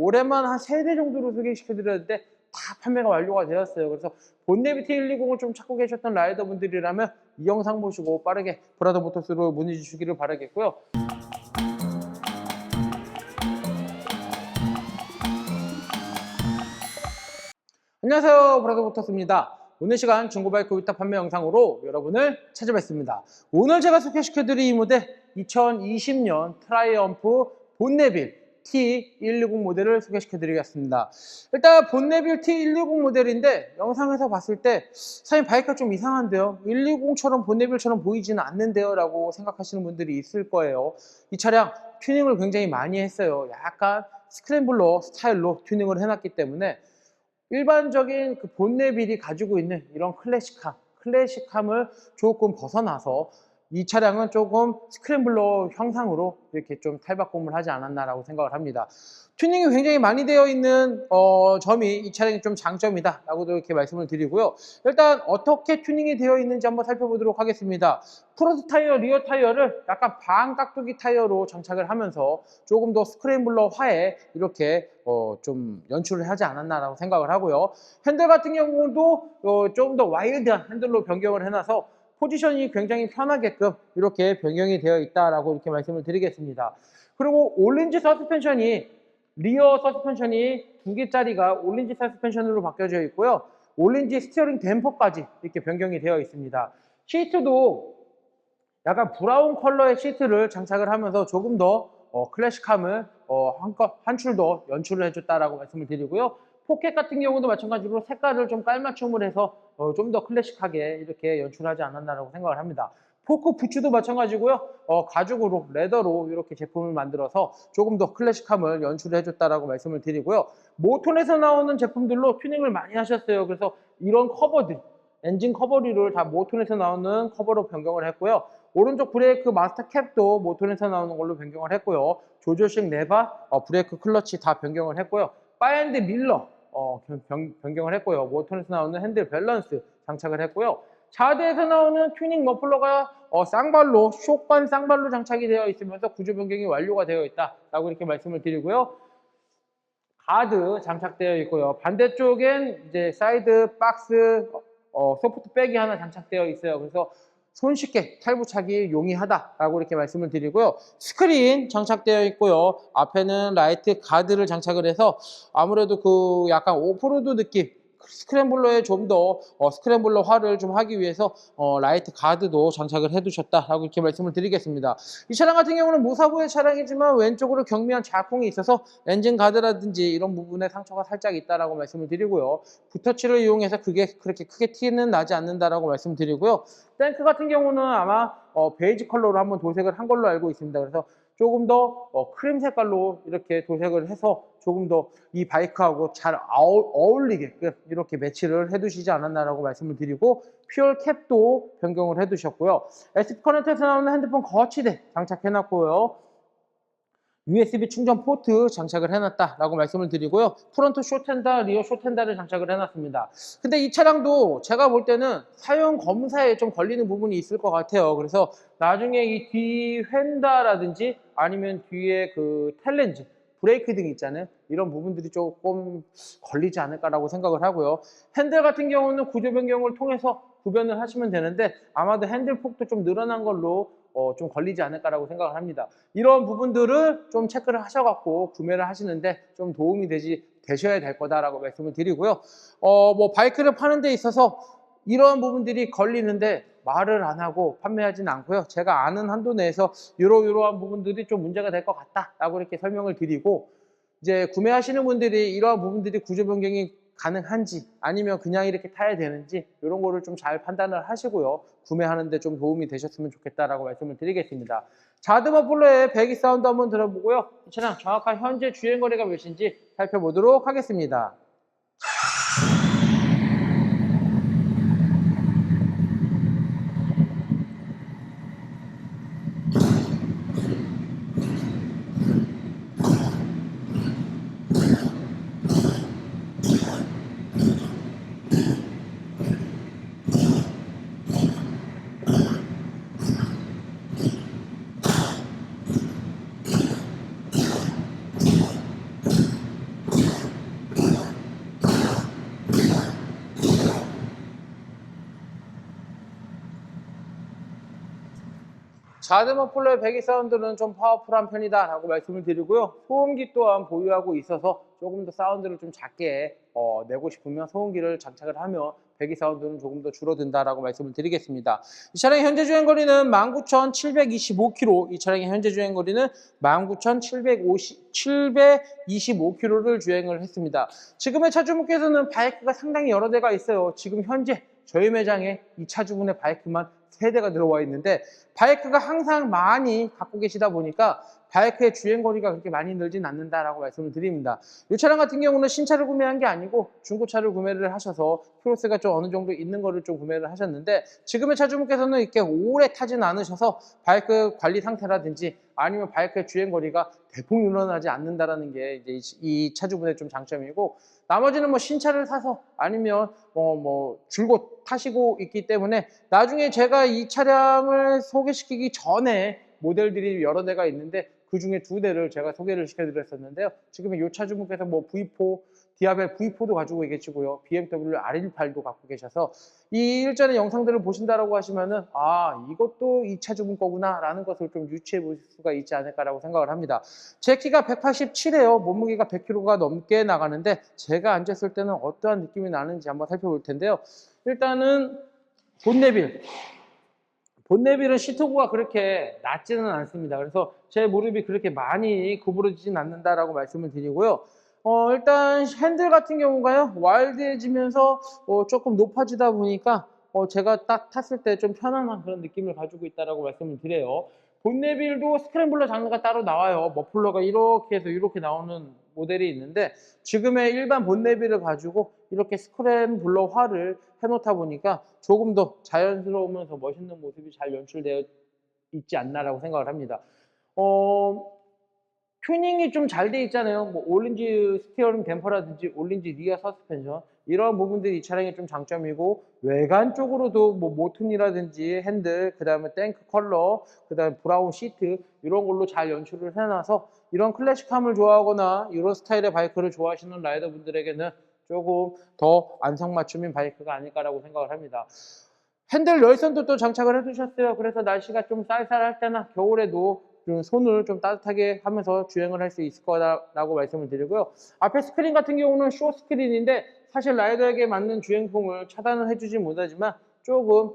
올해만 한 3대 정도로 소개시켜 드렸는데 다 판매가 완료가 되었어요. 그래서 본네비 T120을 좀 찾고 계셨던 라이더분들이라면 이 영상 보시고 빠르게 브라더 모터스로 문의 주시기를 바라겠고요. 안녕하세요, 브라더 모터스입니다. 오늘 시간 중고바이크 위탁 판매 영상으로 여러분을 찾아뵙습니다. 오늘 제가 소개시켜드릴 이 모델 2020년 트라이엄프 본네빌 T120 모델을 소개시켜드리겠습니다. 일단 본네빌 T120 모델인데 영상에서 봤을 때 사장님 바이크가 좀 이상한데요, 120처럼 본네빌처럼 보이지는 않는데요 라고 생각하시는 분들이 있을 거예요. 이 차량 튜닝을 굉장히 많이 했어요. 약간 스크램블러 스타일로 튜닝을 해놨기 때문에 일반적인 그 본네빌이 가지고 있는 이런 클래식함을 조금 벗어나서 이 차량은 조금 스크램블러 형상으로 이렇게 좀 탈바꿈을 하지 않았나라고 생각을 합니다. 튜닝이 굉장히 많이 되어 있는 점이 이 차량의 좀 장점이다 라고도 이렇게 말씀을 드리고요. 일단 어떻게 튜닝이 되어 있는지 한번 살펴보도록 하겠습니다. 프론트 타이어, 리어 타이어를 약간 반깍두기 타이어로 장착을 하면서 조금 더 스크램블러화에 이렇게 좀 연출을 하지 않았나라고 생각을 하고요. 핸들 같은 경우도 조금 더 와일드한 핸들로 변경을 해놔서 포지션이 굉장히 편하게끔 이렇게 변경이 되어 있다라고 이렇게 말씀을 드리겠습니다. 그리고 올린지 서스펜션이 리어 서스펜션이 2개짜리가 올린지 서스펜션으로 바뀌어져 있고요. 올린지 스티어링 댐퍼까지 이렇게 변경이 되어 있습니다. 시트도 약간 브라운 컬러의 시트를 장착을 하면서 조금 더 클래식함을 한 줄 더 연출을 해줬다라고 말씀을 드리고요. 포켓 같은 경우도 마찬가지로 색깔을 좀 깔맞춤을 해서 좀 더 클래식하게 이렇게 연출하지 않았나라고 생각을 합니다. 포크 부츠도 마찬가지고요. 가죽으로, 레더로 이렇게 제품을 만들어서 조금 더 클래식함을 연출을 해줬다라고 말씀을 드리고요. 모톤에서 나오는 제품들로 튜닝을 많이 하셨어요. 그래서 이런 커버들, 엔진 커버리를 다 모톤에서 나오는 커버로 변경을 했고요. 오른쪽 브레이크 마스터 캡도 모톤에서 나오는 걸로 변경을 했고요. 조절식 레바, 브레이크 클러치 다 변경을 했고요. 바앤드 밀러 변경을 했고요. 모톤에서 나오는 핸들 밸런스 장착을 했고요. 자드에서 나오는 튜닝 머플러가 쌍발로, 숏반 쌍발로 장착이 되어 있으면서 구조 변경이 완료가 되어 있다라고 이렇게 말씀을 드리고요. 가드 장착되어 있고요. 반대쪽엔 이제 사이드 박스 소프트백이 하나 장착되어 있어요. 그래서 손쉽게 탈부착이 용이하다라고 이렇게 말씀을 드리고요. 스크린 장착되어 있고요. 앞에는 라이트 가드를 장착을 해서 아무래도 그 약간 오프로드 느낌, 스크램블러에 좀 더 스크램블러화를 좀 하기 위해서 라이트 가드도 장착을 해두셨다라고 이렇게 말씀을 드리겠습니다. 이 차량 같은 경우는 무사고의 차량이지만 왼쪽으로 경미한 자콩이 있어서 엔진 가드라든지 이런 부분에 상처가 살짝 있다라고 말씀을 드리고요. 붓터치를 이용해서 그게 그렇게 크게 티는 나지 않는다라고 말씀드리고요. 탱크 같은 경우는 아마 베이지 컬러로 한번 도색을 한 걸로 알고 있습니다. 그래서 조금 더 크림 색깔로 이렇게 도색을 해서 조금 더 이 바이크하고 잘 어울리게끔 이렇게 매치를 해두시지 않았나라고 말씀을 드리고, 퓨얼 캡도 변경을 해두셨고요. SP 커넥터에서 나오는 핸드폰 거치대 장착해놨고요. USB 충전 포트 장착을 해놨다라고 말씀을 드리고요. 프론트 숏핸다, 리어 숏핸다를 장착을 해놨습니다. 근데 이 차량도 제가 볼 때는 사용 검사에 좀 걸리는 부분이 있을 것 같아요. 그래서 나중에 이 뒤 휀다라든지 아니면 뒤에 그 텔렌즈, 브레이크 등 있잖아요. 이런 부분들이 조금 걸리지 않을까라고 생각을 하고요. 핸들 같은 경우는 구조 변경을 통해서 구변을 하시면 되는데 아마도 핸들 폭도 좀 늘어난 걸로 좀 걸리지 않을까라고 생각을 합니다. 이런 부분들을 좀 체크를 하셔갖고 구매를 하시는데 좀 도움이 되셔야 될 거다라고 말씀을 드리고요. 뭐 바이크를 파는 데 있어서 이러한 부분들이 걸리는데 말을 안 하고 판매하지는 않고요. 제가 아는 한도 내에서 이러한 부분들이 좀 문제가 될 것 같다라고 이렇게 설명을 드리고, 이제 구매하시는 분들이 이러한 부분들이 구조 변경이 가능한지 아니면 그냥 이렇게 타야 되는지 이런 거를 좀 잘 판단을 하시고요. 구매하는데 좀 도움이 되셨으면 좋겠다라고 말씀을 드리겠습니다. 자드 머플러의 배기 사운드 한번 들어보고요. 이 차량 정확한 현재 주행 거리가 몇인지 살펴보도록 하겠습니다. 4대 머플러의 배기 사운드는 좀 파워풀한 편이다 라고 말씀을 드리고요. 소음기 또한 보유하고 있어서 조금 더 사운드를 좀 작게 내고 싶으면 소음기를 장착을 하면 배기 사운드는 조금 더 줄어든다라고 말씀을 드리겠습니다. 이 차량의 현재 주행거리는 19,725km, 이 차량의 현재 주행거리는 19,725km를 주행을 했습니다. 지금의 차주분께서는 바이크가 상당히 여러 대가 있어요. 지금 현재 저희 매장에 이 차주분의 바이크만 3대가 들어와 있는데 바이크가 항상 많이 갖고 계시다 보니까 바이크의 주행거리가 그렇게 많이 늘진 않는다라고 말씀을 드립니다. 이 차량 같은 경우는 신차를 구매한 게 아니고 중고차를 구매를 하셔서 키로수가 좀 어느 정도 있는 거를 좀 구매를 하셨는데 지금의 차주분께서는 이렇게 오래 타진 않으셔서 바이크 관리 상태라든지 아니면 바이크의 주행거리가 대폭 늘어나지 않는다라는 게 이제 이 차주분의 좀 장점이고 나머지는 뭐 신차를 사서 아니면 줄곧 타시고 있기 때문에 나중에 제가 이 차량을 소개시키기 전에 모델들이 여러 대가 있는데 그 중에 2대를 제가 소개를 시켜드렸었는데요. 지금 이 차주분께서 뭐 V4, 디아벨 V4도 가지고 계시고요. BMW R18도 갖고 계셔서 이 일전의 영상들을 보신다라고 하시면은 아 이것도 이 차주분 거구나 라는 것을 좀 유추해 볼 수가 있지 않을까라고 생각을 합니다. 제 키가 187이에요. 몸무게가 100kg가 넘게 나가는데 제가 앉았을 때는 어떠한 느낌이 나는지 한번 살펴볼 텐데요. 일단은 본네빌은 시트고가 그렇게 낮지는 않습니다. 그래서 제 무릎이 그렇게 많이 구부러지진 않는다라고 말씀을 드리고요. 일단 핸들 같은 경우가요. 와일드해지면서 조금 높아지다 보니까 제가 딱 탔을 때 좀 편안한 그런 느낌을 가지고 있다라고 말씀을 드려요. 본네빌도 스크램블러 장르가 따로 나와요. 머플러가 이렇게 해서 이렇게 나오는 모델이 있는데 지금의 일반 본네빌을 가지고 이렇게 스크램블러화를 해놓다 보니까 조금 더 자연스러우면서 멋있는 모습이 잘 연출되어 있지 않나라고 생각을 합니다. 튜닝이 좀 잘 돼 있잖아요. 뭐 올린지 스티어링 댐퍼라든지 올린지 리어 서스펜션 이런 부분들이 이 차량의 좀 장점이고 외관 쪽으로도 뭐 모튼이라든지 핸들 그다음에 탱크 컬러 그다음에 브라운 시트 이런 걸로 잘 연출을 해놔서 이런 클래식함을 좋아하거나 이런 스타일의 바이크를 좋아하시는 라이더분들에게는 조금 더 안성맞춤인 바이크가 아닐까라고 생각을 합니다. 핸들 열선도 또 장착을 해두셨어요. 그래서 날씨가 좀 쌀쌀할 때나 겨울에도 좀 손을 좀 따뜻하게 하면서 주행을 할 수 있을 거라고 말씀을 드리고요. 앞에 스크린 같은 경우는 쇼 스크린인데 사실 라이더에게 맞는 주행풍을 차단을 해주지 못하지만 조금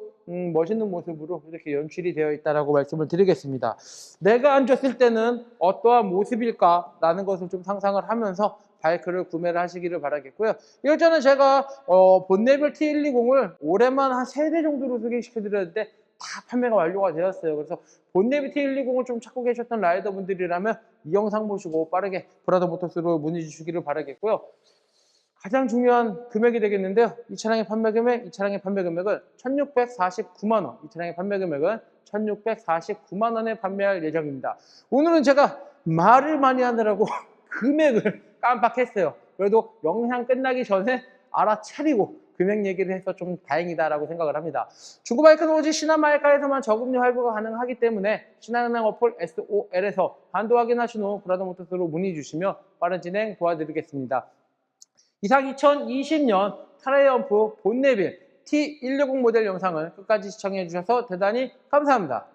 멋있는 모습으로 이렇게 연출이 되어 있다라고 말씀을 드리겠습니다. 내가 앉았을 때는 어떠한 모습일까라는 것을 좀 상상을 하면서 바이크를 구매를 하시기를 바라겠고요. 일전에 제가 본네빌 T120을 올해만 한 3대 정도로 소개시켜 드렸는데 다 판매가 완료가 되었어요. 그래서 본네빌 T120을 좀 찾고 계셨던 라이더분들이라면 이 영상 보시고 빠르게 브라더 모터스로 문의 주시기를 바라겠고요. 가장 중요한 금액이 되겠는데요. 이 차량의 판매 금액은 1,649만 원. 이 차량의 판매 금액은 1,649만 원에 판매할 예정입니다. 오늘은 제가 말을 많이 하느라고 금액을 깜빡했어요. 그래도 영상 끝나기 전에 알아차리고 금액 얘기를 해서 좀 다행이다라고 생각을 합니다. 중고바이크는 오직 신한마이카에서만 저금리 할부가 가능하기 때문에 신한은행 어플 SOL에서 한도 확인하신 후 브라더 모터스로 문의 주시면 빠른 진행 도와드리겠습니다. 이상 2020년 트라이엄프 본네빌 T160 모델 영상을 끝까지 시청해 주셔서 대단히 감사합니다.